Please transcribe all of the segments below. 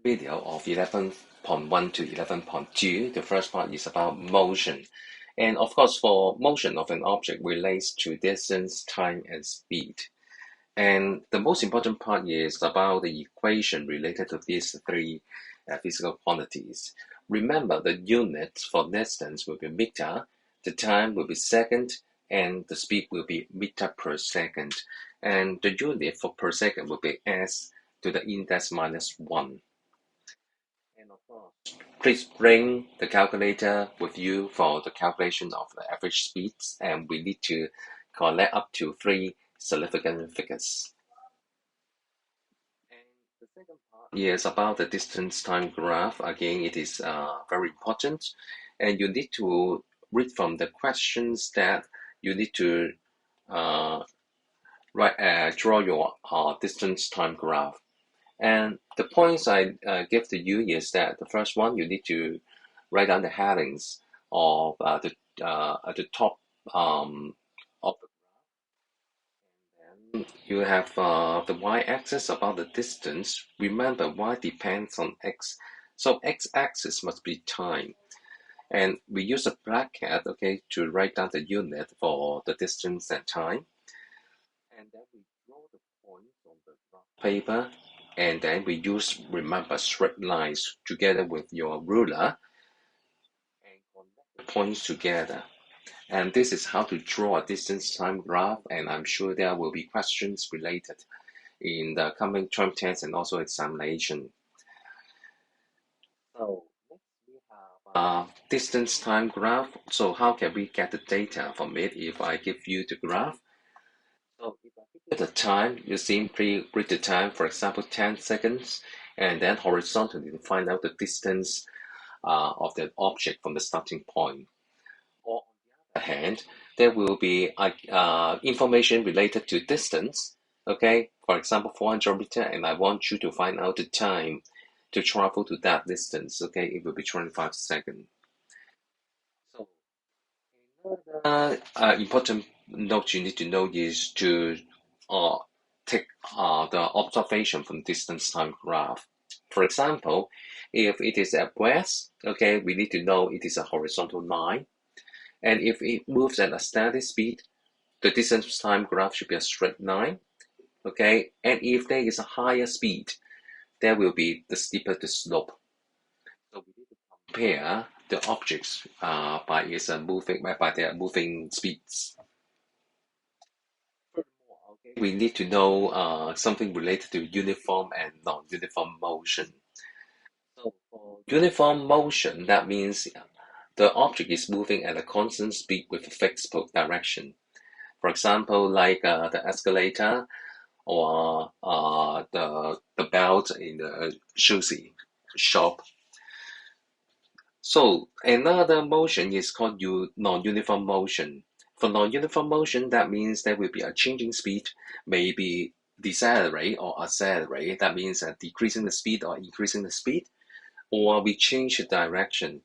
Video of 11.1 to 11.2. The first part is about motion. And of course, for motion of an object relates to distance, time, and speed. And the most important part is about the equation related to these three physical quantities. Remember, the units for distance will be meter, the time will be second, and the speed will be meter per second. And the unit for per second will be s to the index minus 1. And of course, please bring the calculator with you for the calculation of the average speeds, and we need to collect up to 3 significant figures. And the second part is about the distance time graph. Again, it is very important, and you need to read from the questions that you need to uh, draw your distance time graph. And the points I give to you is that the first one, you need to write down the headings of at the top of the then you have the y-axis about the distance. Remember, y depends on x, so x-axis must be time. And we use a bracket, okay, to write down the unit for the distance and time. And then we draw the points on the graph paper, and then we use, remember, straight lines together with your ruler and connect the points together. And this is how to draw a distance time graph, and I'm sure there will be questions related in the coming term test and also examination. So next we have distance time graph. So how can we get the data from it if I give you the graph? So if I give you the time, you simply read the time, for example, 10 seconds, and then horizontally to find out the distance of the object from the starting point. Or on the other hand, there will be information related to distance. Okay, for example, 400 meter, and I want you to find out the time to travel to that distance. Okay, it will be 25 seconds. So another important note you need to know is to uh, take the observation from distance time graph. For example, if it is at west, okay, we need to know it is a horizontal line. And if it moves at a steady speed, the distance time graph should be a straight line. Okay, and if there is a higher speed, there will be the steeper the slope. So we need to compare the objects by their moving speeds. Furthermore, okay, we need to know something related to uniform and non-uniform motion. So for uniform motion, that means the object is moving at a constant speed with a fixed direction. For example, like the escalator or the belt in the shoes shop. So another motion is called non-uniform motion. For non-uniform motion, that means there will be a changing speed, maybe decelerate or accelerate. That means decreasing the speed or increasing the speed, or we change the direction.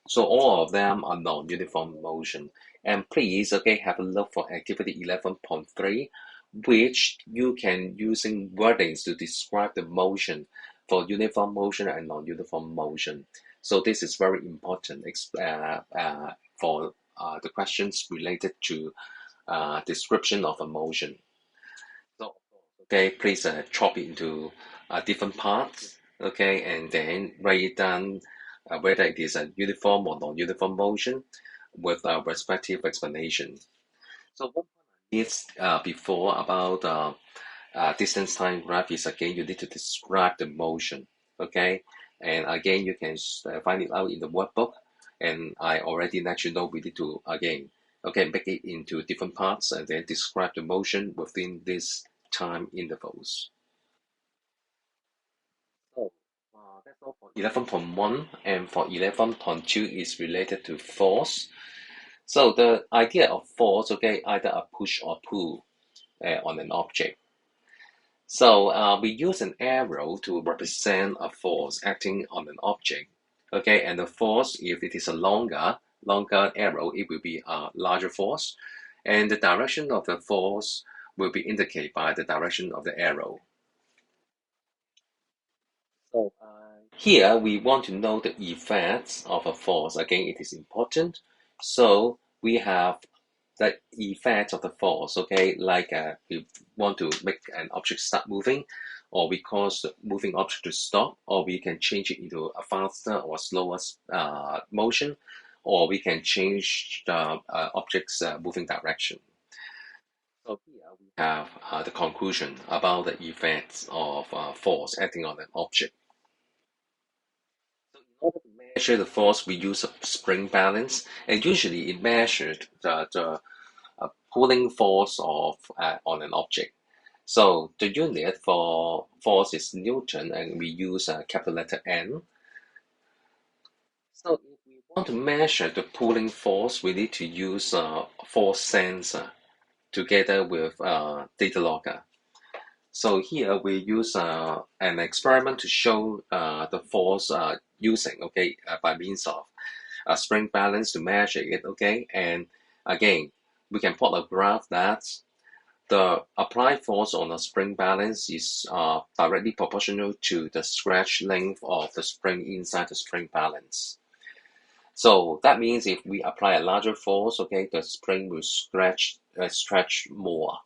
So all of them are non-uniform motion. And please, okay, have a look for activity 11.3, which you can using wordings to describe the motion for uniform motion and non-uniform motion. So this is very important for the questions related to description of a motion. So, okay, please chop it into different parts, okay, and then write it down whether it is a uniform or non-uniform motion with a respective explanation. So one is before about distance time graph is again you need to describe the motion, okay, and again you can find it out in the workbook, and I already let you know we need to again okay make it into different parts and then describe the motion within this time intervals. So that's all for 11.1, and for 11.2 is related to force. So the idea of force, okay, either a push or pull on an object. So we use an arrow to represent a force acting on an object. Okay, and the force, if it is a longer arrow, it will be a larger force, and the direction of the force will be indicated by the direction of the arrow. So here we want to know the effects of a force. Again, it is important. So we have the effect of the force, okay? Like we want to make an object start moving, or we cause the moving object to stop, or we can change it into a faster or slower motion, or we can change the object's moving direction. So here we have the conclusion about the effects of force acting on an object. So in order to measure the force, we use a spring balance, and usually it measured the pulling force of on an object. So the unit for force is Newton, and we use a capital letter N. So if we want to measure the pulling force, we need to use a force sensor together with data logger. So here we use an experiment to show the force using, okay, by means of a spring balance to measure it, okay, and again we can plot a graph that the applied force on a spring balance is directly proportional to the stretch length of the spring inside the spring balance. So that means if we apply a larger force, okay, the spring will stretch more.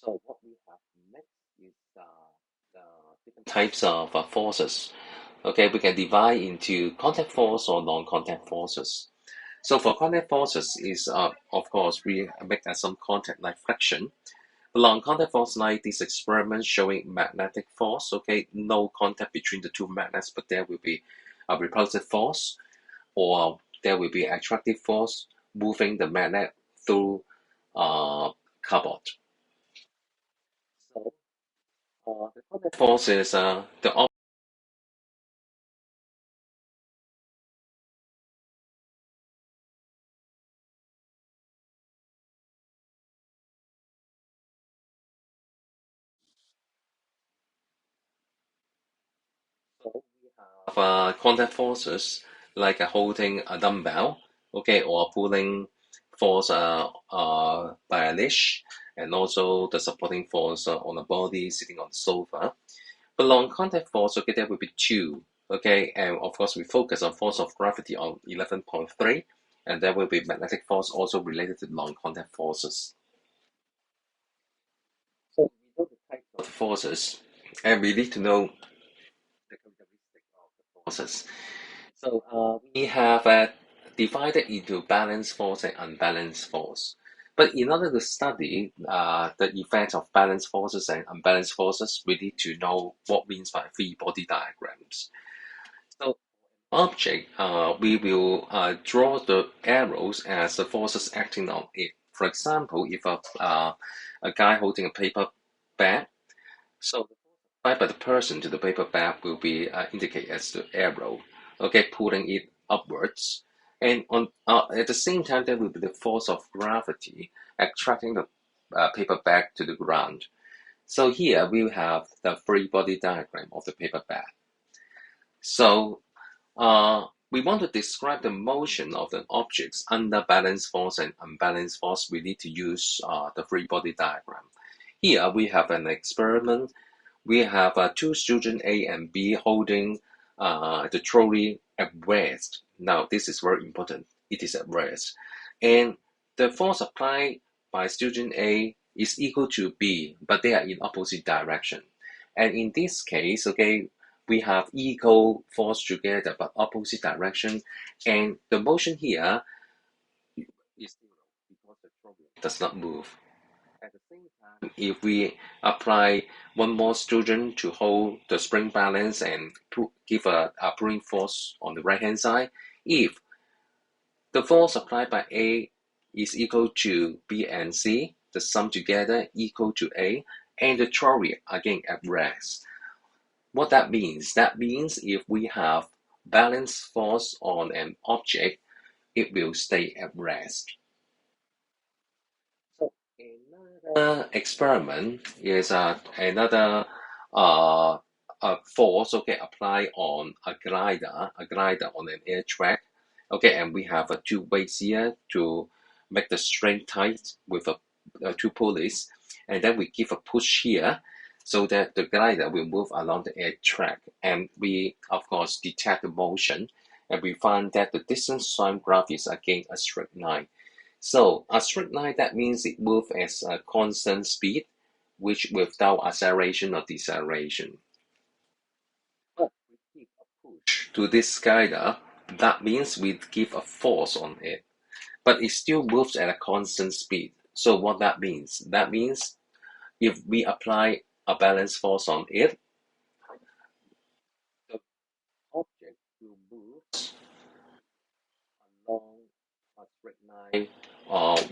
So what we have next is the different types of forces. Okay, we can divide into contact force or non-contact forces. So for contact forces is of course we make some contact like friction. The non-contact force like this experiment showing magnetic force. Okay, no contact between the two magnets, but there will be a repulsive force, or there will be attractive force moving the magnet through cardboard. So the contact force is the So we have contact forces like holding a dumbbell, okay, or pulling force by a leash, and also the supporting force on a body sitting on the sofa. But non-contact force, okay, there will be two, okay, and of course we focus on force of gravity on 11.3, and there will be magnetic force also related to non-contact forces. So we know the types of forces, and we need to know the characteristics of the forces. So we have divided into balanced force and unbalanced force. But in order to study the effect of balanced forces and unbalanced forces, we need to know what means by free body diagrams. So object, we will draw the arrows as the forces acting on it. For example, if a guy holding a paper bag, so the force applied by the person to the paper bag will be indicated as the arrow, okay, pulling it upwards. And on at the same time, there will be the force of gravity attracting the paper bag to the ground. So here we have the free body diagram of the paper bag. So we want to describe the motion of the objects under balanced force and unbalanced force. We need to use the free body diagram. Here we have an experiment. We have two students A and B holding the trolley at rest. Now this is very important. It is at rest, and the force applied by student A is equal to B, but they are in opposite direction. And in this case, okay, we have equal force together but opposite direction, and the motion here is zero because the trolley does not move. At the same time, if we apply one more student to hold the spring balance and give a pulling force on the right hand side, if the force applied by A is equal to B and C, the sum together equal to A, and the trolley again at rest. What that means? That means if we have balanced force on an object, it will stay at rest. So another experiment is another uh, force, okay, apply on a glider on an air track, okay, and we have two weights here to make the string tight with two pulleys, and then we give a push here. so that the glider will move along the air track. And we, of course, detect the motion, and we find that the distance time graph is again a straight line. So a straight line, that means it moves as a constant speed, which without acceleration or deceleration. But we give a push to this glider, that means we give a force on it, but it still moves at a constant speed. So what that means? That means if we apply a balance force on it, the object will move along a straight line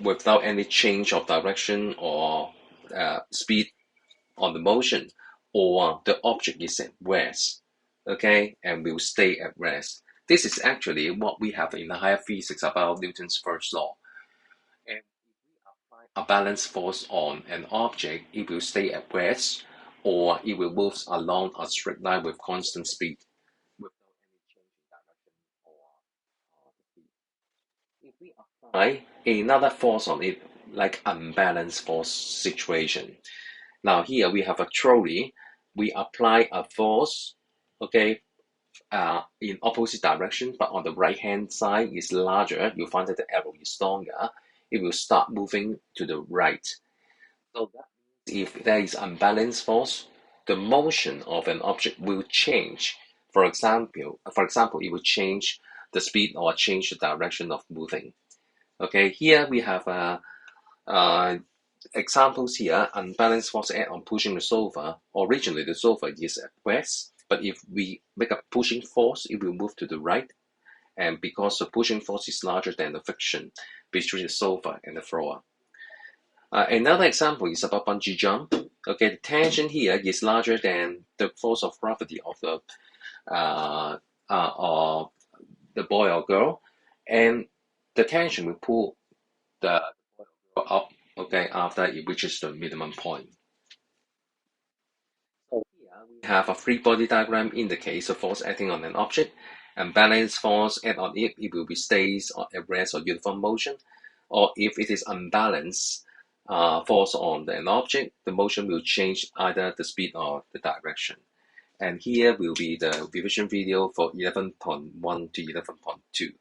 without any change of direction or speed on the motion, or the object is at rest, okay, and will stay at rest. This is actually what we have in the higher physics about Newton's first law. And if we apply a balance force on an object, it will stay at rest, or it will move along a straight line with constant speed without any change in direction or speed. If we apply another force on it, like unbalanced force situation. Now here we have a trolley. We apply a force, okay, in opposite direction, but on the right hand side is larger. You find that the arrow is longer. It will start moving to the right. So that means if there is unbalanced force, the motion of an object will change. For example, it will change the speed or change the direction of moving. Okay, here we have examples here. Unbalanced force act on pushing the sofa. Originally, the sofa is at rest, but if we make a pushing force, it will move to the right. And because the pushing force is larger than the friction between the sofa and the floor. Another example is about bungee jump. Okay, the tension here is larger than the force of gravity of uh, of the boy or girl, and the tension will pull the boy or girl up. Okay, after it reaches the minimum point. So here we have a free body diagram indicates a force acting on an object, and balanced force act on it. It will be stays or at rest or uniform motion, or if it is unbalanced force on an object, the motion will change either the speed or the direction. And here will be the revision video for 11.1 to 11.2.